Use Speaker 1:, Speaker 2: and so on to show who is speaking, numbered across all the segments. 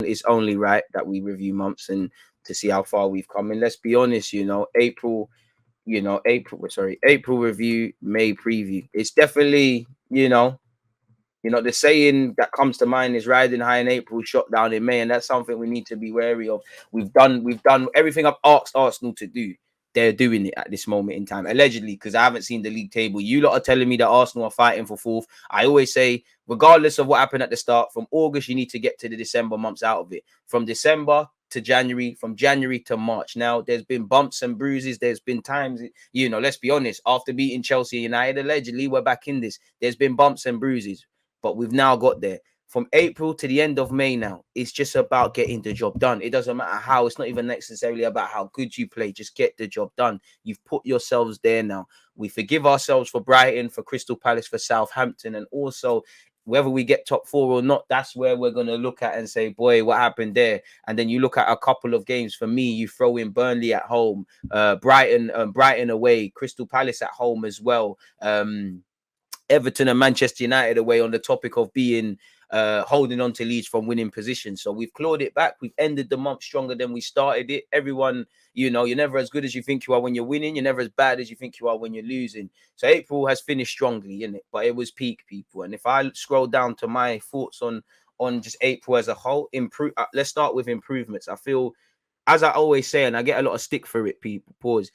Speaker 1: it's only right that we review months and to see how far we've come. And let's be honest, April review, May preview. It's definitely, the saying that comes to mind is riding high in April, shot down in May, and that's something we need to be wary of. We've done everything I've asked Arsenal to do. They're doing it at this moment in time, allegedly, because I haven't seen the league table. You lot are telling me that Arsenal are fighting for fourth. I always say, regardless of what happened at the start, from August, you need to get to the December months out of it. From December to January, from January to March. Now, there's been bumps and bruises. There's been times, let's be honest, after beating Chelsea United, allegedly, we're back in this. There's been bumps and bruises, but we've now got there. From April to the end of May now, it's just about getting the job done. It doesn't matter how. It's not even necessarily about how good you play. Just get the job done. You've put yourselves there now. We forgive ourselves for Brighton, for Crystal Palace, for Southampton, and also whether we get top four or not, that's where we're going to look at and say, boy, what happened there? And then you look at a couple of games. For me, you throw in Burnley at home, Brighton away, Crystal Palace at home as well, Everton and Manchester United away, on the topic of being holding on to leads from winning positions. So we've clawed it back. We've ended the month stronger than we started it. Everyone, you're never as good as you think you are when you're winning. You're never as bad as you think you are when you're losing. So April has finished strongly, innit? But it was peak, people. And if I scroll down to my thoughts on just April as a whole, let's start with improvements. I feel, as I always say, and I get a lot of stick for it, people, pause.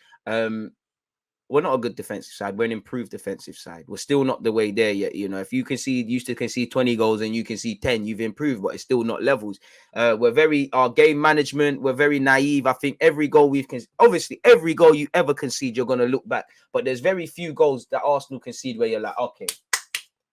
Speaker 1: We're not a good defensive side. We're an improved defensive side. We're still not the way there yet. If you used to concede 20 goals and you can see 10, you've improved, but it's still not levels. Our game management, we're very naive. I think every goal obviously every goal you ever concede, you're going to look back. But there's very few goals that Arsenal concede where you're like, okay,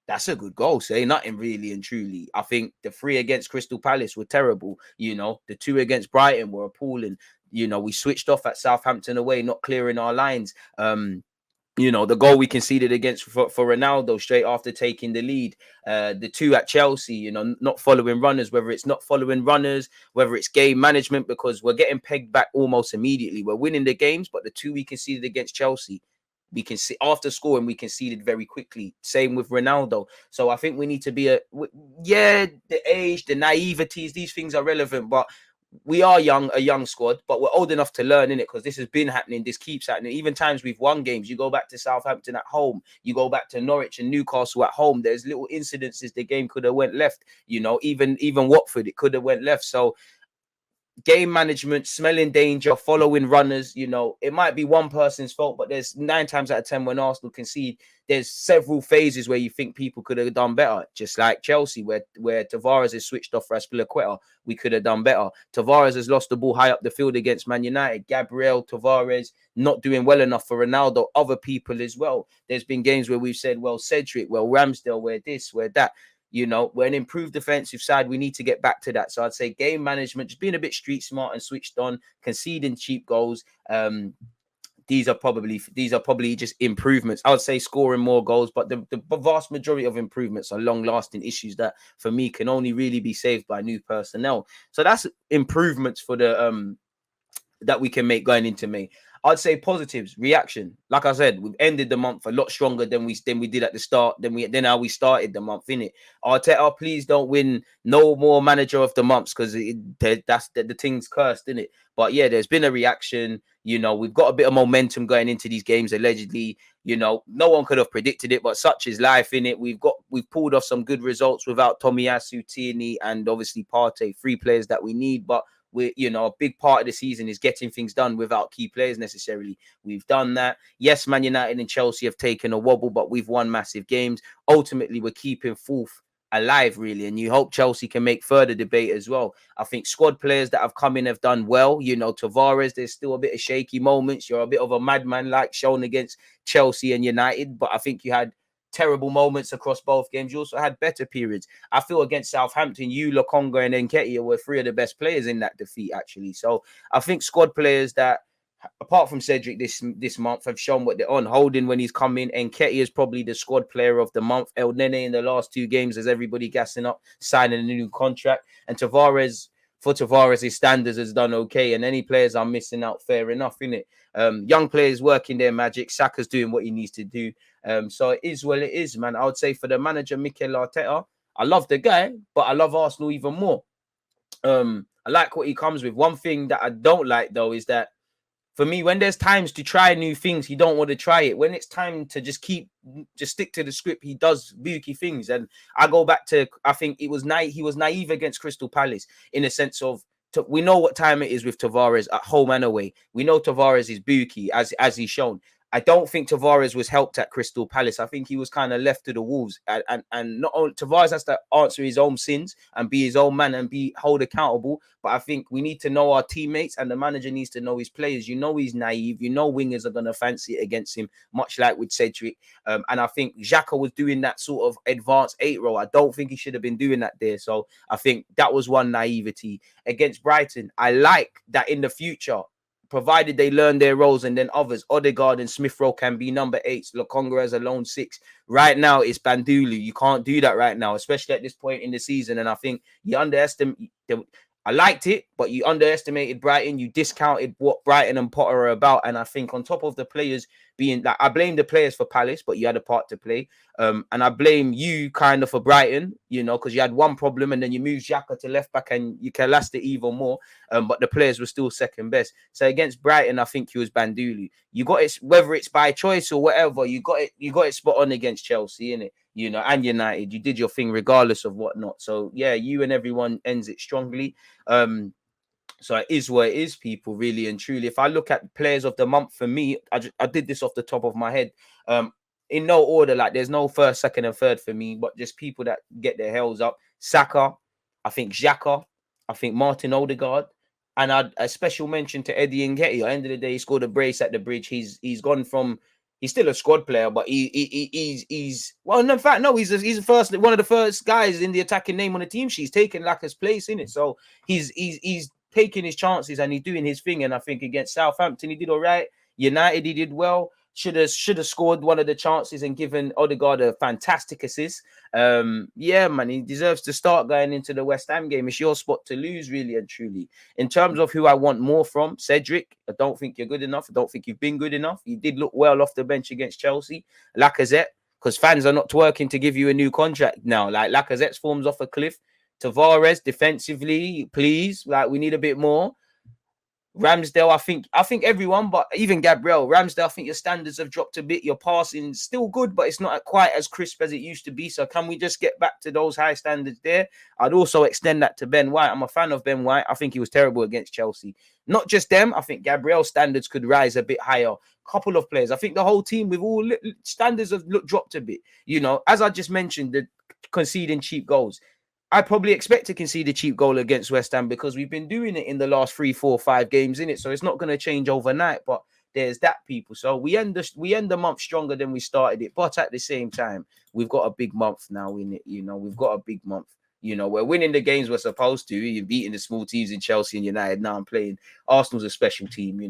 Speaker 1: that's a good goal. Say nothing really and truly. I think the 3 against Crystal Palace were terrible. The 2 against Brighton were appalling. We switched off at Southampton away, not clearing our lines. The goal we conceded against for Ronaldo straight after taking the lead. The 2 at Chelsea, not following runners, whether it's not following runners, whether it's game management, because we're getting pegged back almost immediately. We're winning the games, but the 2 we conceded against Chelsea, we can see after scoring, we conceded very quickly. Same with Ronaldo. So I think we need to be the age, the naiveties, these things are relevant, but we are a young squad, but we're old enough to learn, innit? Because this has been happening, this keeps happening. Even times we've won games, you go back to Southampton at home, you go back to Norwich and Newcastle at home, there's little incidences the game could have went left, even Watford, it could have went left. So game management, smelling danger, following runners, it might be one person's fault, but there's 9 times out of 10 when Arsenal concede, there's several phases where you think people could have done better. Just like Chelsea, where Tavares is switched off for Aspilicueta, we could have done better. Tavares has lost the ball high up the field against Man United. Gabriel, Tavares, not doing well enough for Ronaldo. Other people as well. There's been games where we've said, well, Cedric, well, Ramsdale, where this, where that. We're an improved defensive side. We need to get back to that. So I'd say game management, just being a bit street smart and switched on, conceding cheap goals. These are probably just improvements. I would say scoring more goals, but the vast majority of improvements are long-lasting issues that, for me, can only really be saved by new personnel. So that's improvements for the that we can make going into May. I'd say positives, reaction. Like I said, we've ended the month a lot stronger than we did at the start. Than how we started the month, innit? Arteta, please don't win no more manager of the months, because that's the thing's cursed, innit? But yeah, there's been a reaction. We've got a bit of momentum going into these games, allegedly. No one could have predicted it, but such is life, innit? We've pulled off some good results without Tomiyasu, Tierney, and obviously Partey, 3 players that we need, but a big part of the season is getting things done without key players necessarily. We've done that. Yes, Man United and Chelsea have taken a wobble, but we've won massive games. Ultimately, we're keeping fourth alive, really, and you hope Chelsea can make further debate as well. I think squad players that have come in have done well. Tavares, there's still a bit of shaky moments. You're a bit of a madman like shown against Chelsea and United, but I think you had terrible moments across both games. You also had better periods. I feel against Southampton, you, Lokonga, and Nketiah were 3 of the best players in that defeat, actually. So I think squad players that, apart from Cedric this month, have shown what they're on. Holding, when he's come in, Nketiah is probably the squad player of the month. El Nene in the last 2 games, as everybody gassing up, signing a new contract. And Tavares, for Tavares' standards, has done okay. And any players are missing out, fair enough, innit? Young players working their magic. Saka's doing what he needs to do. So it is what it is, man. I would say for the manager, Mikel Arteta, I love the guy, but I love Arsenal even more. I like what he comes with. One thing that I don't like though is that for me, when there's times to try new things, he don't want to try it. When it's time to just stick to the script, he does booky things. And I go back to, I think he was naive against Crystal Palace in a sense of, we know what time it is with Tavares at home and away. We know Tavares is booky as he's shown. I don't think Tavares was helped at Crystal Palace. I think he was kind of left to the wolves, and not only Tavares has to answer his own sins and be his own man and be hold accountable. But I think we need to know our teammates, and the manager needs to know his players. You know he's naive. You know wingers are gonna fancy it against him, much like with Cedric. And I think Xhaka was doing that sort of advanced 8 role. I don't think he should have been doing that there. So I think that was one naivety against Brighton. I like that in the future, provided they learn their roles, and then others, Odegaard and Smith Rowe can be number 8s, Lokonga as a lone 6. Right now, it's Bandulu. You can't do that right now, especially at this point in the season. And I think you underestimate. I liked it, but you underestimated Brighton. You discounted what Brighton and Potter are about. And I think on top of the players being like, I blame the players for Palace, but you had a part to play. And I blame you kind of for Brighton, because you had one problem and then you moved Xhaka to left back and you can last it even more. But the players were still second best. So against Brighton, I think he was Bandulu. You got it, whether it's by choice or whatever, you got it spot on against Chelsea, innit? And United. You did your thing regardless of whatnot. So yeah, you and everyone ends it strongly. So it is what it is, people, really and truly. If I look at players of the month for me, I did this off the top of my head. In no order, like there's no first, second, and third for me, but just people that get their hells up. Saka, I think Xhaka, I think Martin Odegaard, and a special mention to Eddie Nketiah. At the end of the day, he scored a brace at the bridge. He's gone from, he's still a squad player, but he's well, in fact, no, he's the first, one of the first guys in the attacking name on the team sheet. He's taken Laka's place in it, so he's taking his chances and he's doing his thing. And I think against Southampton, he did all right. United, he did well. Should have scored one of the chances and given Odegaard a fantastic assist. Yeah, man, he deserves to start going into the West Ham game. It's your spot to lose, really and truly. In terms of who I want more from, Cedric, I don't think you're good enough. I don't think you've been good enough. You did look well off the bench against Chelsea. Lacazette, because fans are not twerking to give you a new contract now. Like Lacazette's form's off a cliff. Tavares, defensively, please. Like, we need a bit more. Ramsdale, I think everyone, but even Gabriel, Ramsdale, I think your standards have dropped a bit. Your passing still good, but it's not quite as crisp as it used to be. So can we just get back to those high standards there? I'd also extend that to Ben White. I'm a fan of Ben White. I think he was terrible against Chelsea. Not just them. I think Gabriel's standards could rise a bit higher. Couple of players. I think the whole team with all standards have dropped a bit. As I just mentioned, the conceding cheap goals. I probably expect to concede a cheap goal against West Ham because we've been doing it in the last 3, 4, 5 games in it. So it's not going to change overnight. But there's that, people. So we end the month stronger than we started it. But at the same time, we've got a big month now in it. We've got a big month. We're winning the games we're supposed to. You're beating the small teams in Chelsea and United. Now I'm playing. Arsenal's a special team.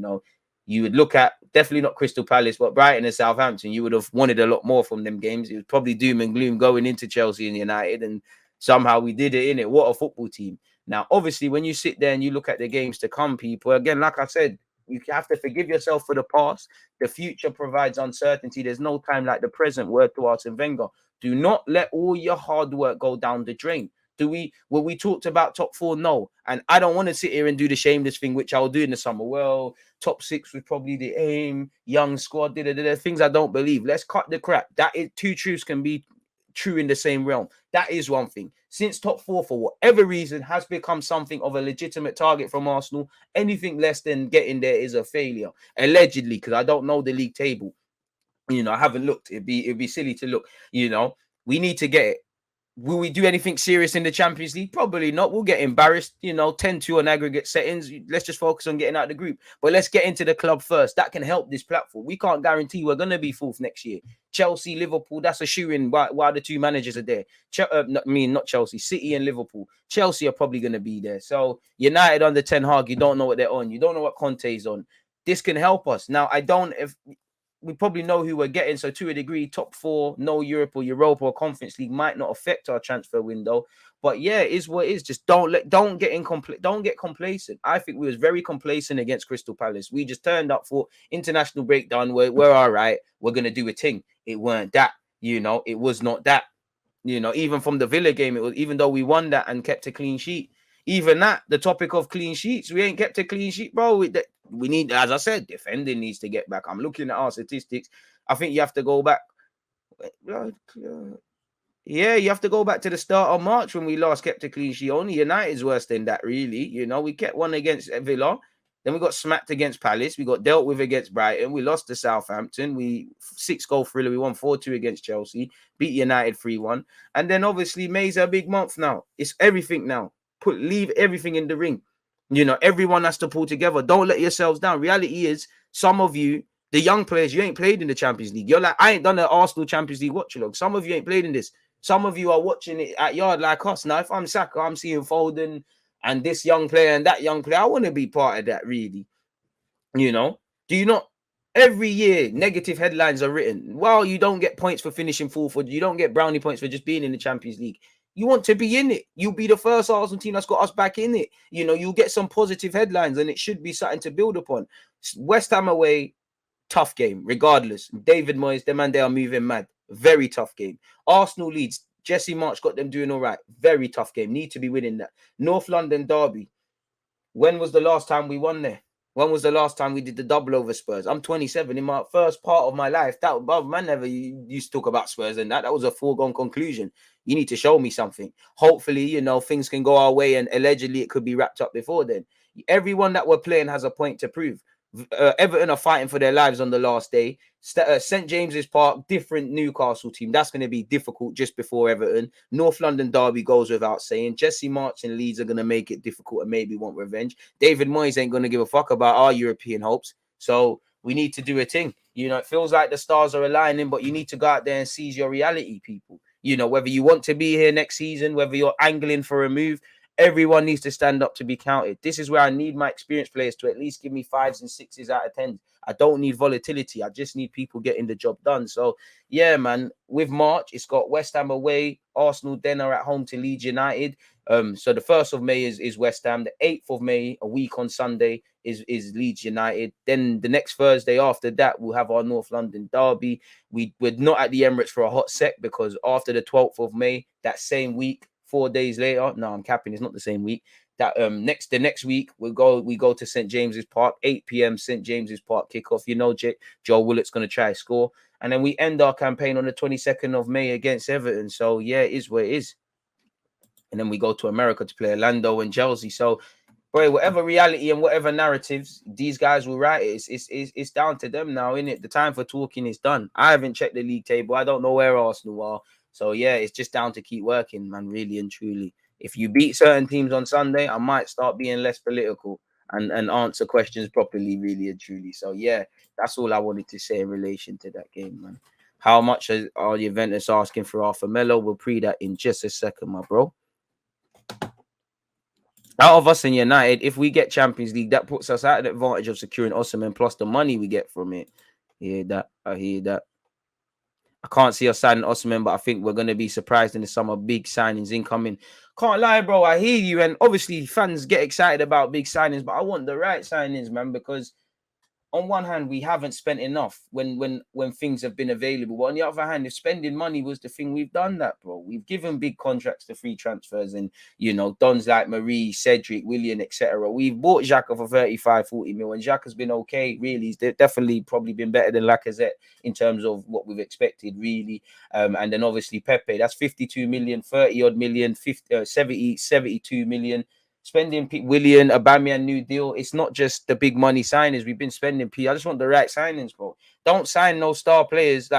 Speaker 1: You would look at, definitely not Crystal Palace, but Brighton and Southampton. You would have wanted a lot more from them games. It was probably doom and gloom going into Chelsea and United, and somehow we did it, in it. What a football team. Now, obviously, when you sit there and you look at the games to come, people, again, like I said, you have to forgive yourself for the past. The future provides uncertainty. There's no time like the present. Word to Arsene Wenger. Do not let all your hard work go down the drain. When we talked about top 4? No. And I don't want to sit here and do the shameless thing, which I'll do in the summer. Well, top 6 was probably the aim, young squad, things I don't believe. Let's cut the crap. That is, two truths can be true in the same realm. That is one thing. Since top 4, for whatever reason, has become something of a legitimate target from Arsenal, anything less than getting there is a failure. Allegedly, because I don't know the league table. I haven't looked. It'd be silly to look. We need to get it. Will we do anything serious in the Champions League? Probably not. We'll get embarrassed, 10-2 on aggregate settings. Let's just focus on getting out of the group. But let's get into the club first. That can help this platform. We can't guarantee we're going to be 4th next year. Chelsea, Liverpool, that's a shoe-in while the 2 managers are there. Not Chelsea, City and Liverpool. Chelsea are probably going to be there. So United under Ten Hag, you don't know what they're on. You don't know what Conte's on. This can help us. Now, we probably know who we're getting. So to a degree, top 4, no Europe or Europa or Conference League might not affect our transfer window. But yeah, it is what it is. Just don't get complacent. I think we was very complacent against Crystal Palace. We just turned up for international breakdown. We're all right. We're gonna do a thing. It weren't that. It was not that. Even from the Villa game, even though we won that and kept a clean sheet, Even that, the topic of clean sheets, we ain't kept a clean sheet, bro. We need, as I said, defending needs to get back. I'm looking at our statistics. I think you have to go back. Yeah, you have to go back to the start of March when we last kept a clean sheet. Only United's worse than that, really. You know, we kept one against Villa, then we got smacked against Palace, we got dealt with against Brighton, we lost to Southampton, we 6-goal thriller, we won 4-2 against Chelsea, beat United 3-1, and then obviously May's a big month now. It's everything now. Leave everything in the ring. You know, everyone has to pull together. Don't let yourselves down. Reality is, some of you, the young players, you ain't played in the Champions League. You're like, I ain't done an Arsenal Champions League watch along. Some of you ain't played in this. Some of you are watching it at yard like us. Now, if I'm Saka, I'm seeing Foden and this young player and that young player. I want to be part of that, really. You know, do you not? Every year, negative headlines are written. Well, you don't get points for finishing fourth, or you don't get brownie points for just being in the Champions League. You want to be in it. You'll be the first Arsenal team that's got us back in it. You know, you'll get some positive headlines, and it should be something to build upon. West Ham away, tough game, regardless. David Moyes, them and they are moving mad. Very tough game. Arsenal Leeds, Jesse March got them doing all right. Very tough game. Need to be winning that. North London derby. When was the last time we won there? When was the last time we did the double over Spurs? I'm 27. In my first part of my life, that man never used to talk about Spurs and that. That was a foregone conclusion. You need to show me something. Hopefully, you know, things can go our way and allegedly it could be wrapped up before then. Everyone that we're playing has a point to prove. Everton are fighting for their lives on the last day. St. James's Park, different Newcastle team. That's going to be difficult just before Everton. North London derby goes without saying. Jesse March and Leeds are going to make it difficult and maybe want revenge. David Moyes ain't going to give a fuck about our European hopes. So we need to do a thing. You know, it feels like the stars are aligning, but you need to go out there and seize your reality, people. You know, whether you want to be here next season, whether you're angling for a move, everyone needs to stand up to be counted. This is where I need my experienced players to at least give me 5s and 6s out of 10. I don't need volatility. I just need people getting the job done. So, yeah, man, with March, it's got West Ham away, Arsenal then are at home to Leeds United. So the 1st of May is West Ham. The 8th of May, a week on Sunday, is Leeds United. Then the next Thursday after that, we'll have our North London derby. We're not at the Emirates for a hot sec because after the 12th of May, that same week, 4 days later, no, I'm capping, it's not the same week. That the next week we go to St. James's Park, 8 p.m. St. James's Park kickoff. You know, Joe Willock's going to try to score. And then we end our campaign on the 22nd of May against Everton. So, yeah, it is what it is. And then we go to America to play Orlando and Chelsea. So, boy, whatever reality and whatever narratives these guys will write, it's down to them now, innit? The time for talking is done. I haven't checked the league table. I don't know where Arsenal are. So, yeah, it's just down to keep working, man, really and truly. If you beat certain teams on Sunday, I might start being less political and answer questions properly, really and truly. So, yeah, that's all I wanted to say in relation to that game, man. How much are the Juventus asking for Arthur Melo? We'll pre that in just a second, my bro. Out of us and United, if we get Champions League, that puts us at an advantage of securing Osimhen plus the money we get from it. Hear that? I hear that. I can't see us signing Osimhen, but I think we're going to be surprised in the summer. Big signings incoming. Can't lie, bro. I hear you. And obviously, fans get excited about big signings, but I want the right signings, man, because on one hand, we haven't spent enough when things have been available. But on the other hand, if spending money was the thing, we've done that, bro. We've given big contracts to free transfers and, you know, dons like Marie, Cedric, Willian, etc. We've bought Xhaka for 35, 40 mil, and Xhaka's been okay, really. He's definitely probably been better than Lacazette in terms of what we've expected, really. And then obviously Pepe, that's 52 million, 30 odd million, 72 million. Spending Willian, Aubameyang, new deal. It's not just the big money signings. We've been spending I just want the right signings, bro. Don't sign no star players.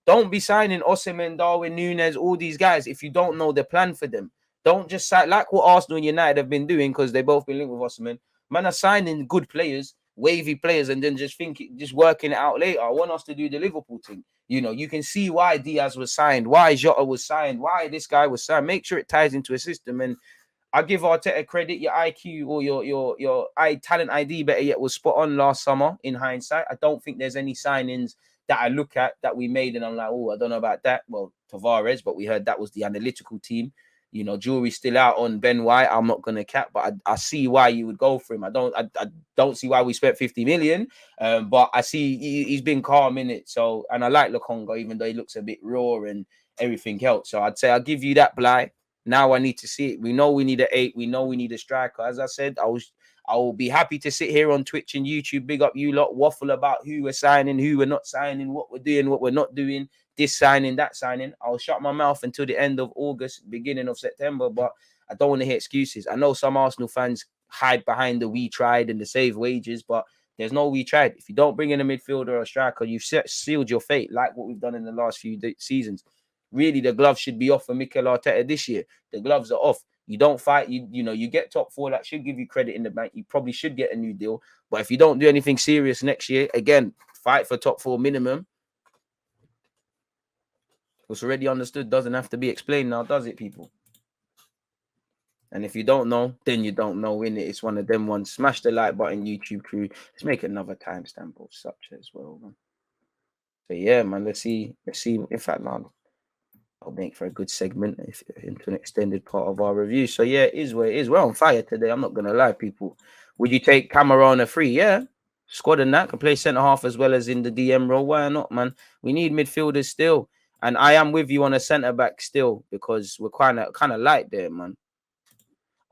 Speaker 1: Don't be signing Osimhen, Darwin Núñez, all these guys if you don't know the plan for them. Don't just sign like what Arsenal and United have been doing because they've both been linked with Osimhen. Man are signing good players, wavy players, and then just working it out later. I want us to do the Liverpool thing. You know, you can see why Diaz was signed, why Jota was signed, why this guy was signed. Make sure it ties into a system. And I give Arteta credit. Your IQ or your talent ID, better yet, was spot on last summer. In hindsight, I don't think there's any signings that I look at that we made and I'm like, oh, I don't know about that. Well, Tavares, but we heard that was the analytical team. You know, jury's still out on Ben White. I'm not gonna cap, but I see why you would go for him. I don't see why we spent 50 million. But I see he's been calm in it. So, and I like Lokonga, even though he looks a bit raw and everything else. So I'd say I'll give you that, Bly. Now I need to see it. We know we need an 8. We know we need a striker. As I said, I will be happy to sit here on Twitch and YouTube, big up you lot, waffle about who we're signing, who we're not signing, what we're doing, what we're not doing, this signing, that signing. I'll shut my mouth until the end of August, beginning of September, but I don't want to hear excuses. I know some Arsenal fans hide behind the we tried and the save wages, but there's no we tried. If you don't bring in a midfielder or a striker, you've sealed your fate, like what we've done in the last few seasons. Really, the gloves should be off for Mikel Arteta this year. The gloves are off. You don't fight, you get top 4. That should give you credit in the bank. You probably should get a new deal. But if you don't do anything serious next year, again, fight for top 4 minimum. What's already understood doesn't have to be explained now, does it, people? And if you don't know, then you don't know, innit? It's one of them ones. Smash the like button, YouTube crew. Let's make another timestamp of such as well, man. So yeah, man, let's see. In fact, no, I'll make for a good segment into an extended part of our review. So yeah, it is what it is. We're on fire today. I'm not gonna lie, people. Would you take Cameron free? Yeah. Squad and that can play centre half as well as in the DM role. Why not, man? We need midfielders still. And I am with you on a centre back still because we're kind of light there, man.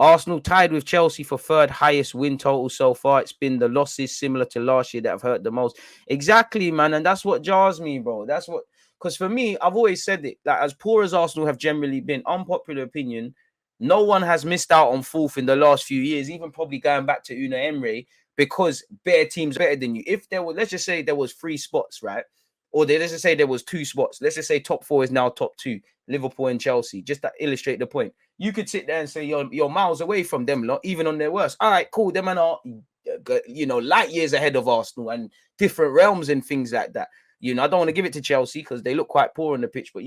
Speaker 1: Arsenal tied with Chelsea for third highest win total so far. It's been the losses similar to last year that have hurt the most. Exactly, man. And that's what jars me, bro. That's what, because for me, I've always said it, that as poor as Arsenal have generally been, unpopular opinion, no one has missed out on fourth in the last few years, even probably going back to Una Emery, because better teams better than you. If there were, let's just say there was 3 spots, right? Or let's just say there was 2 spots. Let's just say top 4 is now top 2, Liverpool and Chelsea, just to illustrate the point. You could sit there and say you're miles away from them lot, even on their worst. All right, cool. Them man are, light years ahead of Arsenal and different realms and things like that. I don't want to give it to Chelsea because they look quite poor on the pitch, but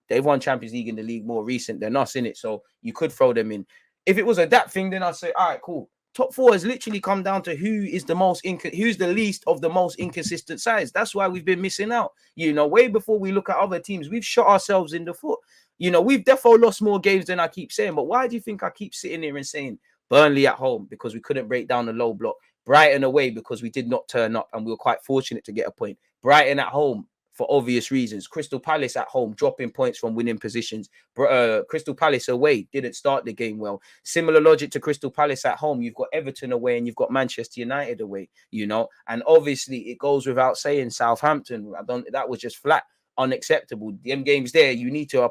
Speaker 1: they've won Champions League in the league more recent than us, in it. So you could throw them in. If it was a that thing, then I'd say, all right, cool. Top 4 has literally come down to who's the least of the most inconsistent sides. That's why we've been missing out. Way before we look at other teams, we've shot ourselves in the foot. We've definitely lost more games than I keep saying. But why do you think I keep sitting here and saying Burnley at home because we couldn't break down the low block, Brighton away because we did not turn up and we were quite fortunate to get a point, Brighton at home for obvious reasons, Crystal Palace at home dropping points from winning positions, Crystal Palace away didn't start the game well. Similar logic to Crystal Palace at home, you've got Everton away and you've got Manchester United away, and obviously it goes without saying Southampton, that was just flat unacceptable. Them games there, you need to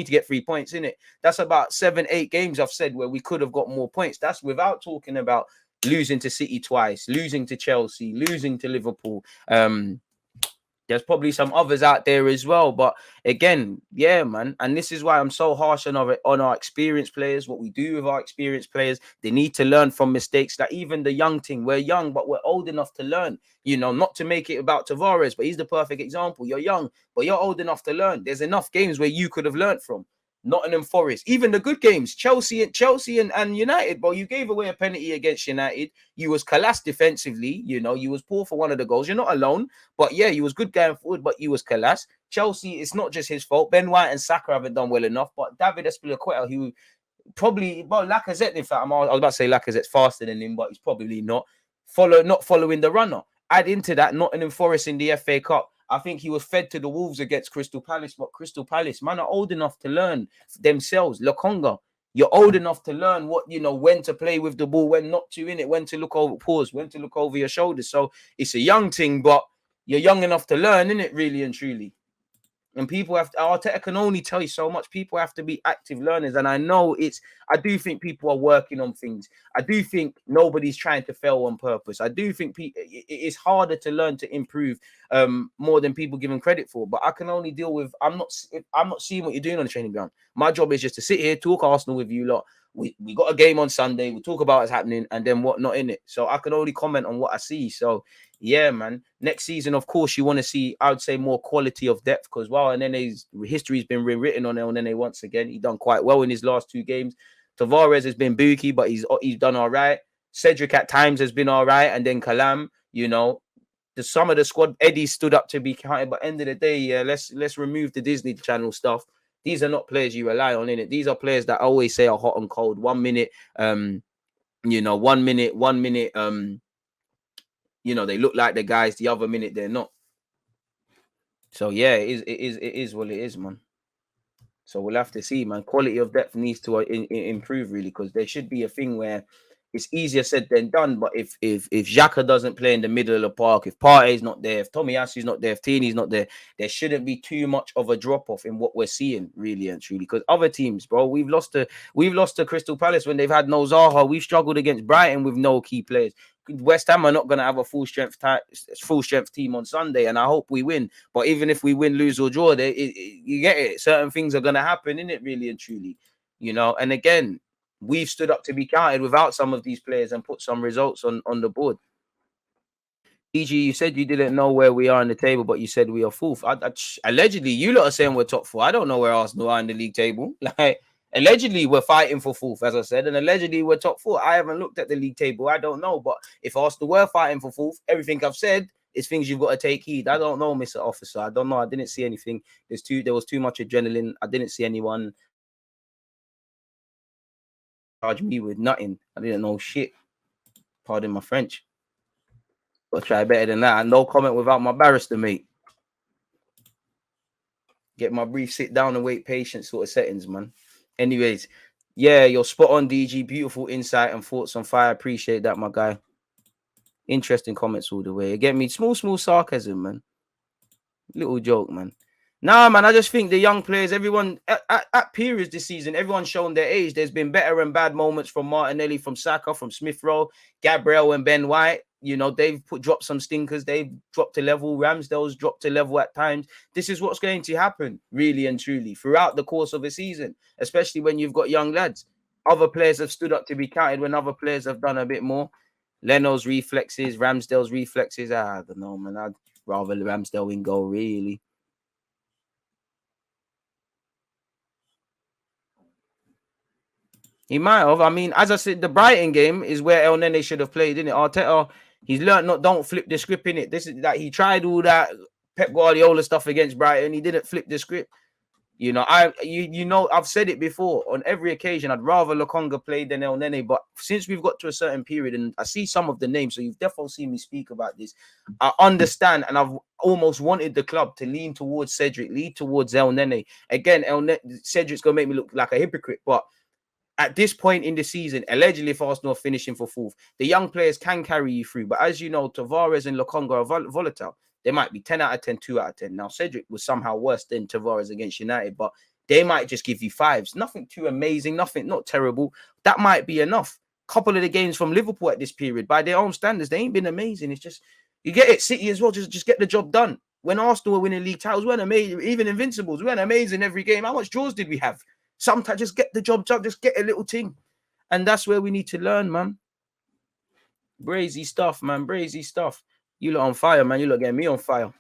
Speaker 1: get 3 points in it. That's about 7-8 games I've said where we could have got more points. That's without talking about losing to City twice, losing to Chelsea, losing to Liverpool. There's probably some others out there as well, but again, yeah, man. And this is why I'm so harsh on our experienced players. What we do with our experienced players, they need to learn from mistakes. That even the young thing, we're young, but we're old enough to learn. Not to make it about Tavares, but he's the perfect example. You're young, but you're old enough to learn. There's enough games where you could have learned from. Nottingham Forest, even the good games, Chelsea and United, but you gave away a penalty against United. You was collapsed defensively, you was poor for one of the goals. You're not alone, but yeah, you was good going forward, but you was collapsed. Chelsea, it's not just his fault. Ben White and Saka haven't done well enough, but David Espilicueta, who probably, well, Lacazette, in fact, I was about to say Lacazette's faster than him, but he's probably not following the runner. Add into that Nottingham Forest in the FA Cup. I think he was fed to the Wolves against Crystal Palace, but Crystal Palace, man, are old enough to learn themselves. Lokonga, you're old enough to learn when to play with the ball, when not to, in it, when to look over, pause, when to look over your shoulders. So it's a young thing, but you're young enough to learn, innit, really and truly. And people Arteta can only tell you so much. People have to be active learners. And I do think people are working on things. I do think nobody's trying to fail on purpose. I do think it is harder to learn to improve more than people give them credit for. But I can only deal with, I'm not seeing what you're doing on the training ground. My job is just to sit here, talk Arsenal with you lot. We got a game on Sunday. We'll talk about what's happening and then what not in it. So I can only comment on what I see. So yeah, man. Next season, of course, you want to see, I would say, more quality of depth because, and then his history's been rewritten on Nene once again. He done quite well in his last 2 games. Tavares has been booky, but he's done all right. Cedric at times has been all right. And then Kalam, some of the squad, Eddie stood up to be counted. But end of the day, yeah, let's remove the Disney Channel stuff. These are not players you rely on, innit? These are players that I always say are hot and cold. 1 minute, 1 minute, they look like the guys. The other minute, they're not. So yeah, it is what it is, man. So we'll have to see, man. Quality of depth needs to improve really, because there should be a thing where it's easier said than done. But if Xhaka doesn't play in the middle of the park, if Partey's not there, if Tomiyasu's not there, if Tini's not there, there shouldn't be too much of a drop off in what we're seeing, really and truly. Because other teams, bro, we've lost to Crystal Palace when they've had no Zaha. We've struggled against Brighton with no key players. West Ham are not going to have a full strength team on Sunday, and I hope we win. But even if we win, lose or draw, you get it. Certain things are going to happen, in it, really and truly, you know. And again, we've stood up to be counted without some of these players and put some results on the board. EG, you said you didn't know where we are in the table, but you said we are fourth. Allegedly, you lot are saying we're top four. I don't know where Arsenal are in the league table. Like, allegedly, we're fighting for fourth, as I said, and allegedly, we're top four. I haven't looked at the league table. I don't know. But if Arsenal were fighting for fourth, everything I've said is things you've got to take heed. I don't know, Mr. Officer. I don't know. I didn't see anything. There was too much adrenaline. I didn't see anyone charge me with nothing. I didn't know shit. Pardon my French. But try better than that. No comment without my barrister, mate. Get my brief, sit down and wait patient sort of settings, man. Anyways, yeah, you're spot on, DG. Beautiful insight and thoughts on fire. Appreciate that, my guy. Interesting comments all the way. You get me? Small sarcasm, man. Little joke, man. Nah, man, I just think the young players, everyone at periods this season, everyone's shown their age. There's been better and bad moments from Martinelli, from Saka, from Smith Rowe, Gabriel and Ben White. You know, they've dropped some stinkers. They've dropped a level. Ramsdale's dropped a level at times. This is what's going to happen, really and truly, throughout the course of a season, especially when you've got young lads. Other players have stood up to be counted when other players have done a bit more. Leno's reflexes, Ramsdale's reflexes. I don't know, man. I'd rather Ramsdale win goal, really. He might have. I mean, as I said, the Brighton game is where El Nene should have played, didn't it? Arteta, he's learned don't flip the script in it. This is like he tried all that Pep Guardiola stuff against Brighton. He didn't flip the script. You know, I've said it before on every occasion. I'd rather Lokonga play than El Nene, but since we've got to a certain period, and I see some of the names, so you've definitely seen me speak about this. I understand, and I've almost wanted the club to lean towards Cedric, lean towards El Nene. Again, Cedric's gonna make me look like a hypocrite, but at this point in the season, allegedly, if Arsenal are finishing for fourth, the young players can carry you through. But as you know, Tavares and Lokonga are volatile. They might be 10 out of 10, 2 out of 10. Now, Cedric was somehow worse than Tavares against United, but they might just give you fives. Nothing too amazing, not terrible. That might be enough. Couple of the games from Liverpool at this period, by their own standards, they ain't been amazing. It's just, you get it, City as well, just get the job done. When Arsenal were winning league titles, we weren't amazing. Even Invincibles, we weren't amazing every game. How much draws did we have? Sometimes just get the job done, just get a little thing. And that's where we need to learn, man. Brazy stuff, man. Brazy stuff. You lot on fire, man. You lot getting me on fire.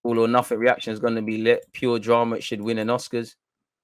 Speaker 1: All or nothing reaction is going to be lit. Pure drama. It should win an Oscars.